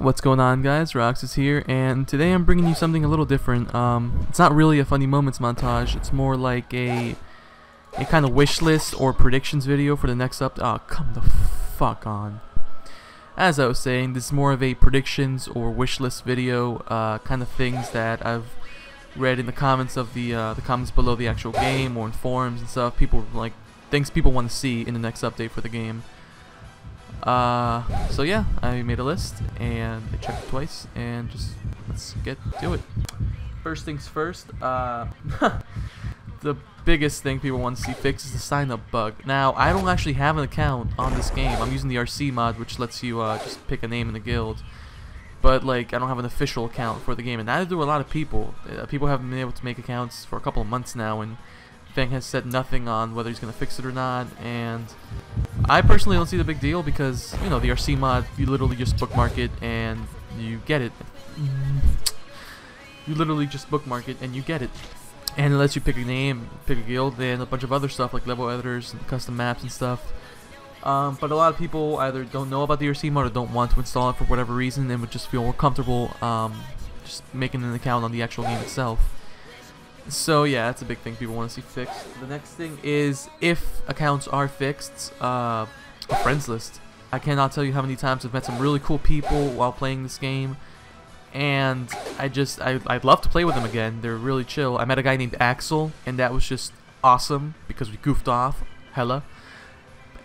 What's going on, guys? Rox is here, and today I'm bringing you something a little different. It's not really a funny moments montage. It's more like a kind of wish list or predictions video for the next Oh, come the fuck on. As I was saying, this is more of a predictions or wish list video, kind of things that I've read in the comments of the comments below the actual game or in forums and stuff. People like things people want to see in the next update for the game. So yeah, I made a list and I checked it twice, and just let's get to it. First things first, the biggest thing people want to see fixed is the sign up bug. Now, I don't actually have an account on this game. I'm using the RC mod, which lets you just pick a name in the guild. But like, I don't have an official account for the game, and neither do a lot of people. People haven't been able to make accounts for a couple of months now, and Feng has said nothing on whether he's gonna fix it or not. And I personally don't see the big deal because, you know, the RC mod, you literally just bookmark it and you get it. You literally just bookmark it and you get it. And it lets you pick a name, pick a guild, and a bunch of other stuff like level editors and custom maps and stuff. But a lot of people either don't know about the RC mod or don't want to install it for whatever reason, and would just feel more comfortable just making an account on the actual game itself. So yeah, that's a big thing people want to see fixed. The next thing is, if accounts are fixed, a friends list. I cannot tell you how many times I've met some really cool people while playing this game, and I'd love to play with them again. They're really chill. I met a guy named Axel, and that was just awesome because we goofed off hella.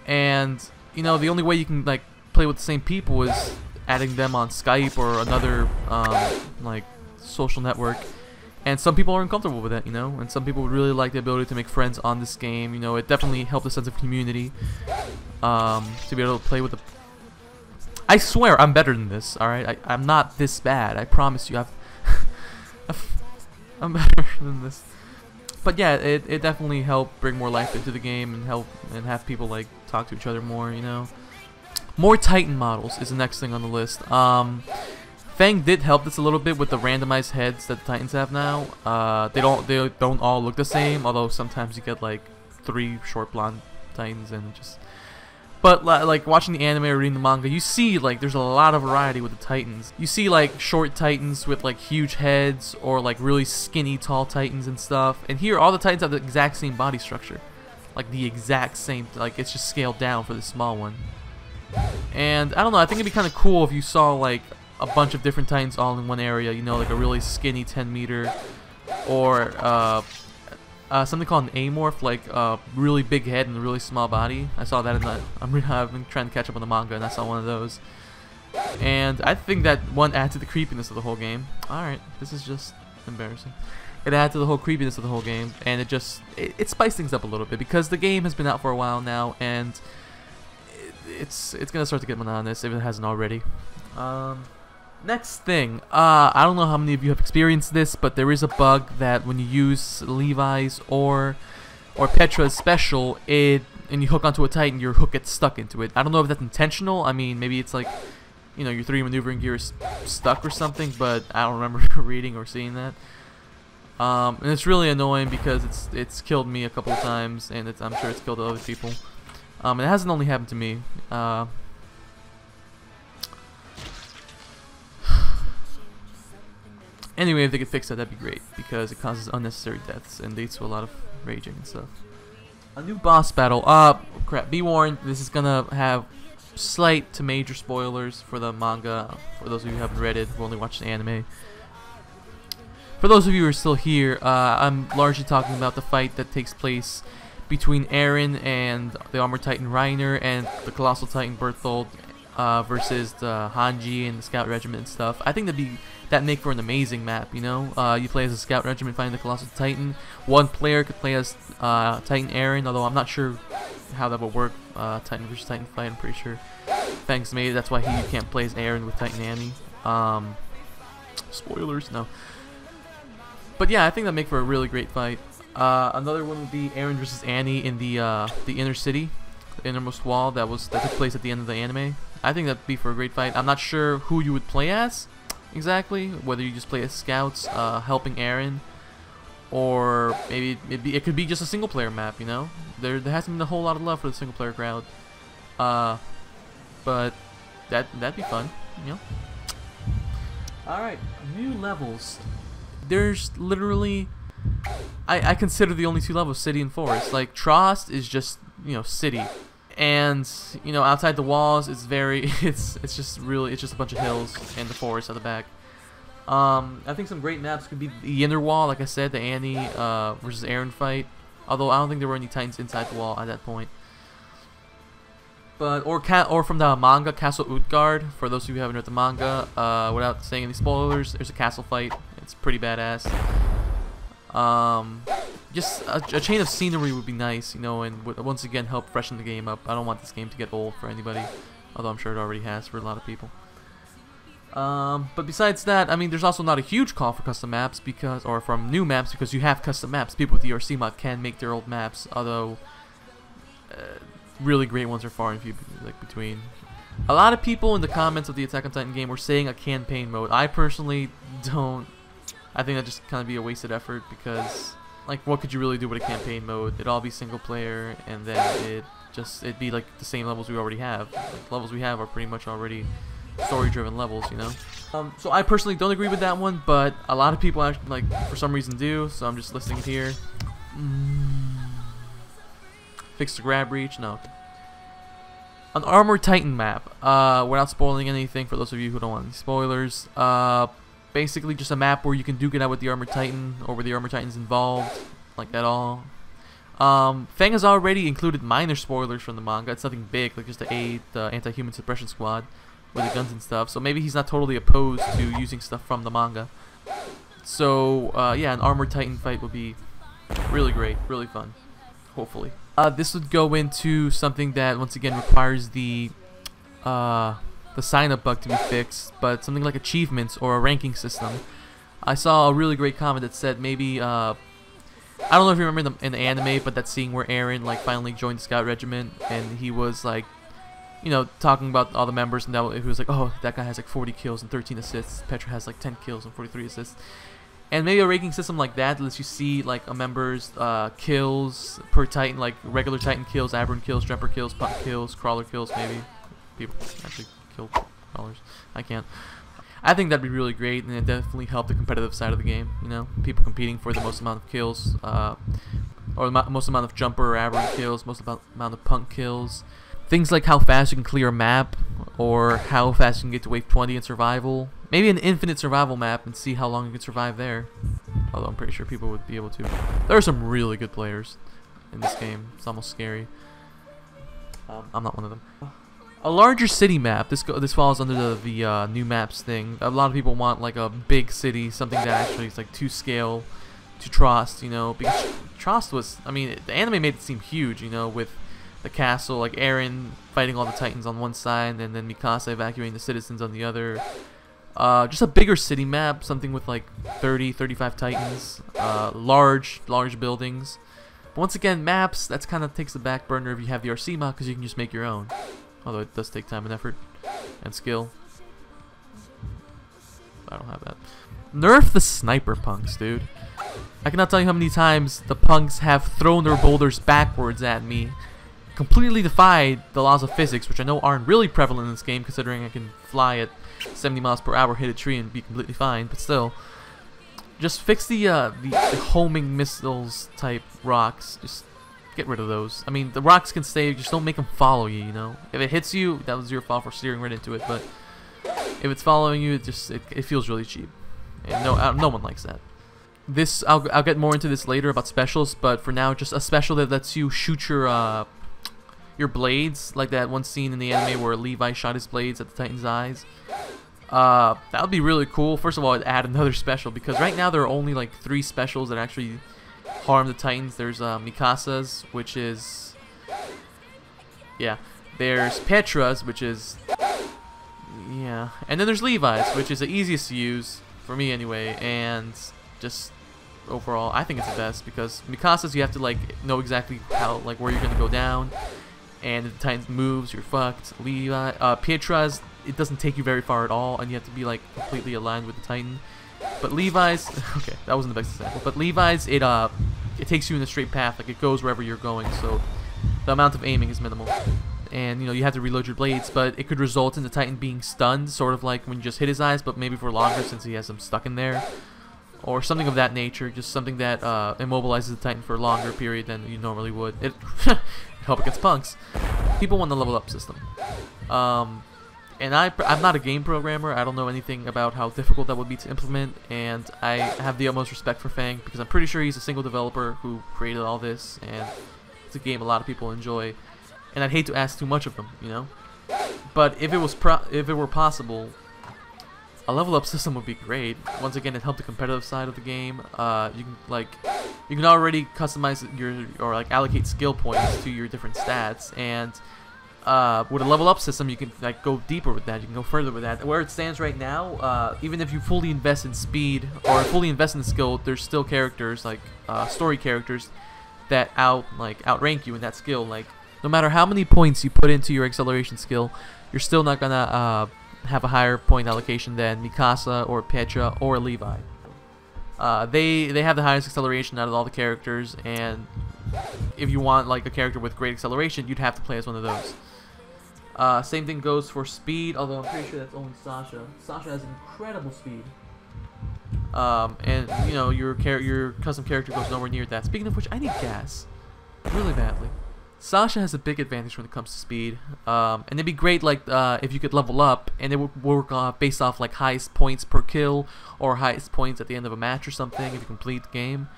And you know, the only way you can like play with the same people is adding them on Skype or another like social network. And some people are uncomfortable with that, you know, and some people would really like the ability to make friends on this game. You know, it definitely helped a sense of community, to be able to play with I swear I'm better than this, alright? I'm not this bad, I promise you. I'm better than this. But yeah, it definitely helped bring more life into the game and have people like talk to each other more, you know. More Titan models is the next thing on the list. Feng did help this a little bit with the randomized heads that the Titans have now. They don't all look the same, although sometimes you get like 3 short blonde Titans and just. But like watching the anime or reading the manga, you see like there's a lot of variety with the Titans. You see like short Titans with like huge heads, or like really skinny tall Titans and stuff. And here all the Titans have the exact same body structure, like the exact same. Like it's just scaled down for the small one. And I don't know. I think it'd be kind of cool if you saw like a bunch of different Titans all in one area, you know, like a really skinny 10-meter, or something called an amorph, like a really big head and a really small body. I saw that in the. I've been trying to catch up on the manga, and I saw one of those. And I think that one adds to the creepiness of the whole game. Alright, this is just embarrassing. It adds to the whole creepiness of the whole game, and it spiced things up a little bit because the game has been out for a while now, and it's gonna start to get monotonous if it hasn't already. Next thing, I don't know how many of you have experienced this, but there is a bug that when you use Levi's or Petra's special, and you hook onto a Titan, your hook gets stuck into it. I don't know if that's intentional. I mean, maybe it's like, you know, your 3 maneuvering gear is stuck or something, but I don't remember reading or seeing that. And it's really annoying because it's killed me a couple of times, and I'm sure it's killed other people. And it hasn't only happened to me. Anyway, if they could fix that, that'd be great, because it causes unnecessary deaths and leads to a lot of raging and stuff. A new boss battle. Crap. Be warned, this is gonna have slight to major spoilers for the manga, for those of you who haven't read it, who only watched the anime. For those of you who are still here, I'm largely talking about the fight that takes place between Eren and the Armored Titan Reiner and the Colossal Titan Berthold, versus the Hanji and the Scout Regiment and stuff. I think that'd make for an amazing map, you know? You play as a Scout Regiment fighting the Colossal Titan. One player could play as Titan Eren, although I'm not sure how that would work. Titan versus Titan fight, I'm pretty sure Feng's made it. That's why you can't play as Eren with Titan Annie. Spoilers, no. But yeah, I think that'd make for a really great fight. Another one would be Eren versus Annie in the inner city, the innermost wall that took place at the end of the anime. I think that'd be for a great fight. I'm not sure who you would play as exactly, whether you just play as scouts helping Eren, or maybe it could be just a single player map, you know. There hasn't been a whole lot of love for the single player crowd, but that'd be fun, you know. Alright, new levels. There's literally... I consider the only two levels city and forest. Like, Trost is just, you know, city. And, you know, outside the walls, it's very... It's just a bunch of hills and the forest at the back. I think some great maps could be the inner wall, like I said, the Annie versus Aaron fight. Although I don't think there were any Titans inside the wall at that point. But or from the manga, Castle Utgard. For those of you who haven't read the manga, without saying any spoilers, there's a castle fight. It's pretty badass. Just a chain of scenery would be nice, you know, and would once again help freshen the game up. I don't want this game to get old for anybody, although I'm sure it already has for a lot of people. But besides that, I mean, there's also not a huge call for custom maps or from new maps, because you have custom maps. People with the ERC mod can make their old maps, although really great ones are far and few between. A lot of people in the comments of the Attack on Titan game were saying a campaign mode. I personally don't. I think that'd just kind of be a wasted effort, because like, what could you really do with a campaign mode? It'd all be single player, and then it'd be like the same levels we already have. Like, levels we have are pretty much already story-driven levels, you know. So I personally don't agree with that one, but a lot of people actually, like, for some reason do. So I'm just listing it here. Fix the grab reach. No. An Armored Titan map. Without spoiling anything, for those of you who don't want any spoilers. Basically just a map where you can duke it out with the Armored Titan, or where the Armored Titan's involved, like at all. Feng has already included minor spoilers from the manga. It's nothing big, like just to aid the anti-human suppression squad with the guns and stuff. So maybe he's not totally opposed to using stuff from the manga. So yeah, an Armored Titan fight would be really great, really fun, hopefully. This would go into something that once again requires the sign-up bug to be fixed, but something like achievements or a ranking system. I saw a really great comment that said maybe I don't know if you remember in the anime, but that scene where Aaron like finally joined the scout regiment, and he was like, you know, talking about all the members, and he was like, oh, that guy has like 40 kills and 13 assists. Petra has like 10 kills and 43 assists. And maybe a ranking system like that lets you see like a member's kills per Titan, like regular Titan kills, aberrant kills, jumper kills, pump kills, crawler kills. Maybe people actually kill crawlers. I can't. I think that'd be really great, and it definitely help the competitive side of the game. You know, people competing for the most amount of kills, or the most amount of jumper or aberrant kills, most amount of punk kills. Things like how fast you can clear a map, or how fast you can get to wave 20 in survival. Maybe an infinite survival map and see how long you can survive there. Although I'm pretty sure people would be able to. There are some really good players in this game. It's almost scary. I'm not one of them. A larger city map. This falls under the new maps thing. A lot of people want like a big city, something that actually is like to scale to Trost, you know, because Trost was, I mean, the anime made it seem huge, you know, with the castle, like Eren fighting all the Titans on one side, and then Mikasa evacuating the citizens on the other. Just a bigger city map, something with like 30, 35 Titans, large buildings. But once again, maps, that's kind of takes the back burner if you have the RC mod, because you can just make your own. Although it does take time and effort and skill. I don't have that. Nerf the sniper punks, dude. I cannot tell you how many times the punks have thrown their boulders backwards at me. Completely defied the laws of physics, which I know aren't really prevalent in this game, considering I can fly at 70 miles per hour, hit a tree, and be completely fine. But still, just fix the homing missiles type rocks. Just get rid of those. I mean, the rocks can stay, just don't make them follow you, you know? If it hits you, that was your fault for steering right into it, but if it's following you, it feels really cheap. And no one likes that. This, I'll get more into this later about specials, but for now, just a special that lets you shoot your blades, like that one scene in the anime where Levi shot his blades at the Titan's eyes. That would be really cool. First of all, I'd add another special, because right now there are only like 3 specials that actually harm the Titans. There's Mikasa's, which is, yeah. There's Petra's, which is, yeah. And then there's Levi's, which is the easiest to use, for me anyway, and just overall, I think it's the best, because Mikasa's, you have to like know exactly how, like where you're gonna go down, and if the Titan moves, you're fucked. Petra's, it doesn't take you very far at all, and you have to be like completely aligned with the Titan. But Levi's, okay, that wasn't the best example. But Levi's, it takes you in a straight path, like it goes wherever you're going, so the amount of aiming is minimal. and you have to reload your blades, but it could result in the Titan being stunned, sort of like when you just hit his eyes, but maybe for longer since he has them stuck in there, or something of that nature. Just something that immobilizes the Titan for a longer period than you normally would. It help against punks. People want the level up system. And I'm not a game programmer. I don't know anything about how difficult that would be to implement, and I have the utmost respect for Feng because I'm pretty sure he's a single developer who created all this, and it's a game a lot of people enjoy. And I'd hate to ask too much of them, But if it were possible, a level up system would be great. Once again, it helped the competitive side of the game. You can already customize or allocate skill points to your different stats, and with a level up system, you can go deeper with that. You can go further with that. Where it stands right now, even if you fully invest in speed or fully invest in skill, there's still characters story characters that outrank you in that skill. No matter how many points you put into your acceleration skill, you're still not gonna have a higher point allocation than Mikasa or Petra or Levi. They have the highest acceleration out of all the characters, and if you want a character with great acceleration, you'd have to play as one of those. Same thing goes for speed, although I'm pretty sure that's only Sasha. Sasha has incredible speed. And your custom character goes nowhere near that. Speaking of which, I need gas really badly. Sasha has a big advantage when it comes to speed, and it'd be great if you could level up and it would work based off highest points per kill or highest points at the end of a match or something. If you complete the game,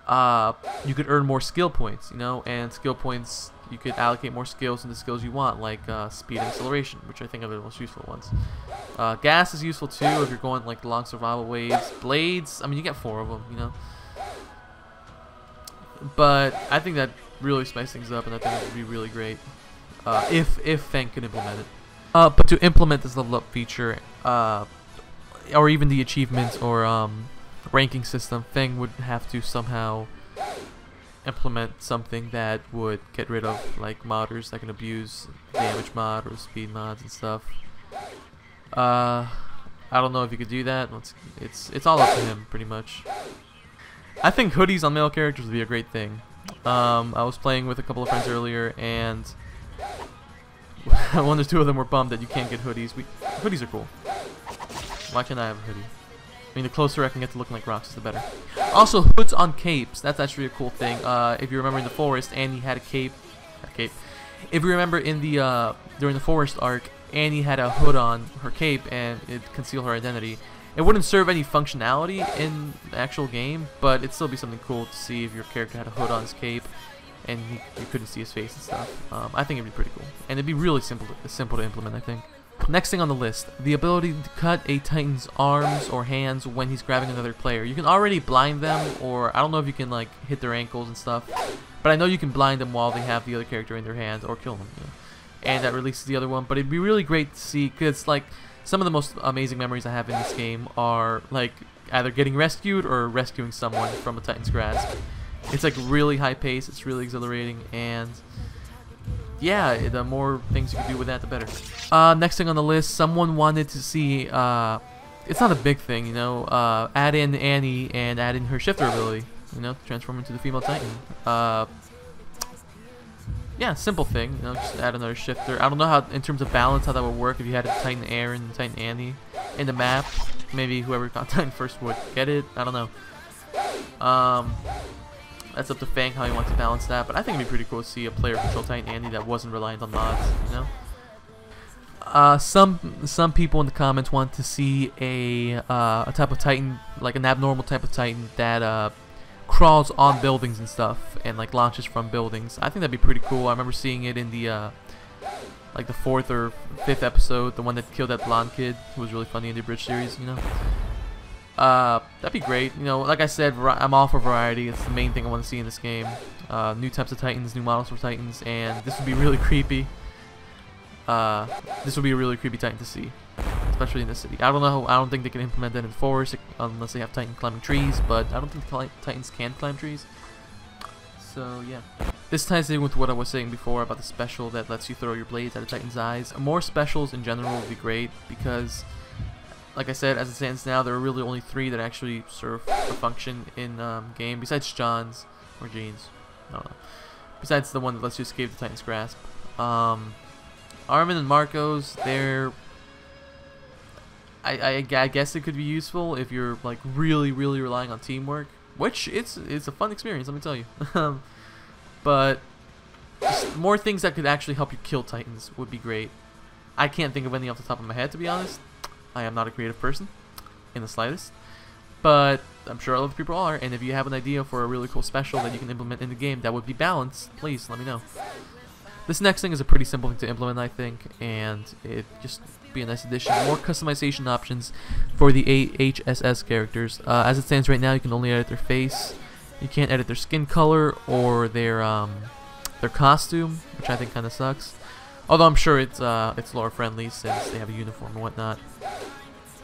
you could earn more skill points, and skill points you could allocate more skills into skills you want, speed and acceleration, which I think are the most useful ones. Gas is useful too if you're going long survival waves. Blades, I mean, you get 4 of them, But I think that really spice things up, and I think it would be really great if Feng could implement it. But to implement this level up feature, or even the achievements or ranking system, Feng would have to somehow implement something that would get rid of modders that can abuse damage mod or speed mods and stuff. I don't know if you could do that. It's all up to him pretty much. I think hoodies on male characters would be a great thing. I was playing with a couple of friends earlier, and one or two of them were bummed that you can't get hoodies. Hoodies are cool. Why can't I have a hoodie? I mean, the closer I can get to looking like Roxas, the better. Also, hoods on capes. That's actually a cool thing. If you remember in the forest, Annie had a cape. If you remember in the during the forest arc, Annie had a hood on her cape, and it concealed her identity. It wouldn't serve any functionality in the actual game, but it'd still be something cool to see if your character had a hood on his cape and you couldn't see his face and stuff. I think it'd be pretty cool, and it'd be really simple to implement, I think. Next thing on the list, the ability to cut a Titan's arms or hands when he's grabbing another player. You can already blind them, or I don't know if you can hit their ankles and stuff, but I know you can blind them while they have the other character in their hands, or kill them. And that releases the other one. But it'd be really great to see, because some of the most amazing memories I have in this game are either getting rescued or rescuing someone from a Titan's grasp. It's really high pace, it's really exhilarating, and yeah, the more things you can do with that, the better. Next thing on the list, someone wanted to see, it's not a big thing, add in Annie and add in her shifter ability, to transform into the female Titan. Yeah, simple thing, just add another shifter. I don't know how, in terms of balance, how that would work if you had a Titan Aaron and Titan Annie in the map. Maybe whoever got Titan first would get it. I don't know. That's up to Feng how he wants to balance that, but I think it'd be pretty cool to see a player control Titan Annie that wasn't reliant on mods, Some people in the comments want to see a type of Titan, an abnormal type of Titan that crawls on buildings and stuff and launches from buildings. I think that'd be pretty cool. I remember seeing it in the the 4th or 5th episode, the one that killed that blonde kid who was really funny in the Bridge series. That'd be great. Like I said, I'm all for variety. It's the main thing I want to see in this game. New types of Titans, new models for Titans, and this would be really creepy. This would be a really creepy Titan to see, especially in the city. I don't think they can implement that in the forest unless they have Titan climbing trees, but I don't think the Titans can climb trees. So yeah. This ties in with what I was saying before about the special that lets you throw your blades at a Titan's eyes. More specials in general would be great because, like I said, as it stands now, there are really only 3 that actually serve a function in game, besides John's or Jean's. I don't know. Besides the one that lets you escape the Titan's grasp. Armin and Marcos, they're... I guess it could be useful if you're like really relying on teamwork, which it's a fun experience, let me tell you. But just more things that could actually help you kill Titans would be great. I can't think of any off the top of my head, to be honest. I am not a creative person in the slightest, but I'm sure other people are. And if you have an idea for a really cool special that you can implement in the game that would be balanced, please let me know. This next thing is a pretty simple thing to implement, I think, and it just be a nice addition. More customization options for the AHSS characters. As it stands right now, you can only edit their face. You can't edit their skin color or their costume, which I think kind of sucks. Although I'm sure it's lore friendly since they have a uniform and whatnot.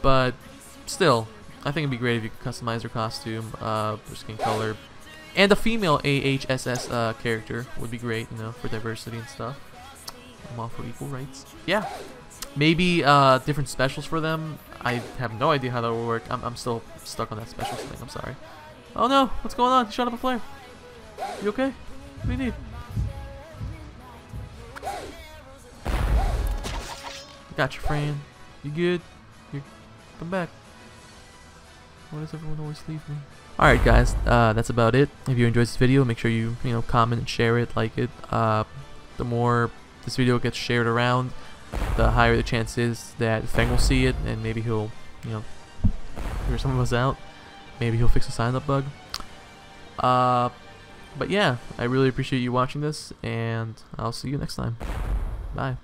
But still, I think it'd be great if you could customize their costume, their skin color. And a female AHSS character would be great, you know, for diversity and stuff. I'm all for equal rights. Yeah. Maybe different specials for them. I have no idea how that will work. I'm still stuck on that specials thing. I'm sorry. Oh no! What's going on? He shot up a flare. You okay? What do you need? Got you, Fran. You good? Come back. Why does everyone always leave me? Alright guys, that's about it. If you enjoyed this video, make sure you comment and share it, like it. The more this video gets shared around, the higher the chance is that Feng will see it, and maybe he'll, hear some of us out. Maybe he'll fix a sign-up bug. But yeah, I really appreciate you watching this, and I'll see you next time. Bye.